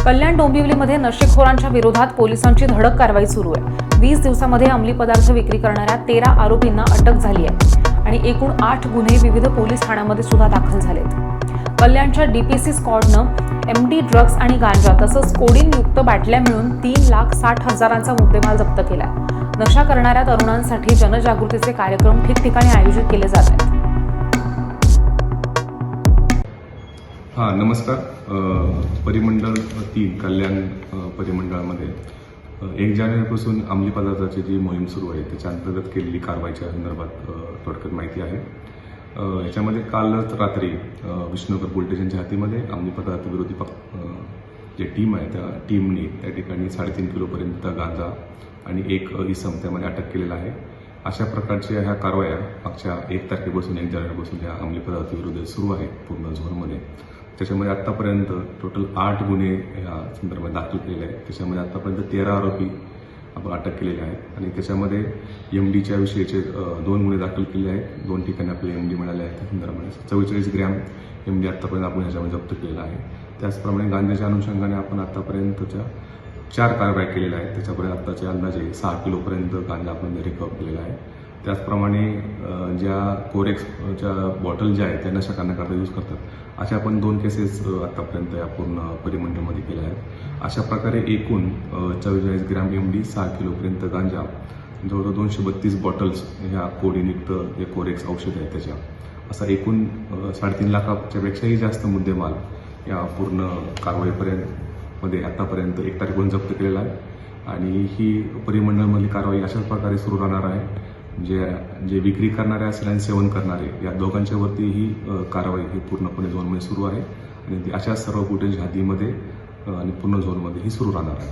कल्याण डोंबिवलीमध्ये नशेखोरांच्या विरोधात पोलिसांची धडक कारवाई सुरू आहे। 20 दिवसांमध्ये अंमली पदार्थ विक्री करणाऱ्या 13 आरोपींना अटक झाली आहे आणि एकूण 8 गुन्हे विविध पोलीस ठाण्यांमध्ये सुद्धा दाखल झालेत। कल्याणच्या डीपीसी स्क्वॉडनं एमडी ड्रग्ज आणि गांजा तसंच कोडीनयुक्त बाटल्या मिळून 3,60,000चा मुद्देमाल जप्त केला। नशा करणाऱ्या तरुणांसाठी जनजागृतीचे कार्यक्रम ठिकठिकाणी आयोजित केले जात आहेत। नमस्कार। परिमंडळ 3 कल्याण परिमंडळामध्ये 1 जानेवारीपासून अंमली पदार्थाची जी मोहीम सुरू आहे त्याच्या अंतर्गत केलेली कारवाईच्या संदर्भात थोडक्यात माहिती आहे। याच्यामध्ये कालच रात्री विष्णुनगर पोलीस स्टेशनच्या हातीमध्ये अंमली पदार्थ विरोधी जे टीम आहे त्या टीमने त्या ठिकाणी 3.5 किलोपर्यंत गांजा आणि 1 इसम त्यामध्ये अटक केलेला आहे। अशा प्रकारच्या ह्या कारवाया मागच्या 1 तारखेपासून 1 जानेवारीपासून या अंमली पदार्थ विरोधी सुरू आहे पूर्ण झोनमध्ये। त्याच्यामध्ये आत्तापर्यंत टोटल 8 गुन्हे या संदर्भात दाखल केलेले आहेत। त्याच्यामध्ये आत्तापर्यंत 13 आरोपी आपण अटक केलेले आहेत आणि त्याच्यामध्ये एमडीच्या विषयीचे 2 गुन्हे दाखल केले आहेत। 2 ठिकाणी आपल्याला एमडी मिळाले आहेत। त्या संदर्भामध्ये 44 ग्रॅम एमडी आत्तापर्यंत आपण ह्याच्यामध्ये जप्त केलेला आहे। त्याचप्रमाणे गांजाच्या अनुषंगाने आपण आत्तापर्यंतच्या 4 कारवाया केलेल्या आहेत। त्याच्यापर्यंत आत्ताचे अंदाजे 6 किलोपर्यंत गांजा आपण रिकव्हर केलेला आहे। त्याचप्रमाणे ज्या कोरेक्सच्या बॉटल ज्या आहेत त्या नशा करण्याकरता यूज करतात अशा आपण 2 केसेस आतापर्यंत या पूर्ण परिमंडळामध्ये केल्या आहेत। अशा प्रकारे एकूण 44 ग्रॅम एमडी 6 किलोपर्यंत गांजा जवळजवळ 232 बॉटल्स ह्या कोडीनयुक्त जे कोरेक्स औषध आहे त्याच्या असा एकूण 3.5 लाखाच्या पेक्षाही जास्त मुद्देमाल या पूर्ण कारवाईपर्यंत मध्ये आतापर्यंत 1 तारखेपासून जप्त केलेला आहे आणि ही परिमंडळमधली कारवाई अशाच प्रकारे सुरू राहणार आहे। जे विक्री करणारे असेल आणि सेवन करणारे या दोघांच्या वरती ही कारवाई ही पूर्णपणे झोनमध्ये सुरू आहे आणि अशा सर्व फुटेज हद्दीमध्ये आणि पूर्ण झोनमध्ये ही सुरू राहणार आहे।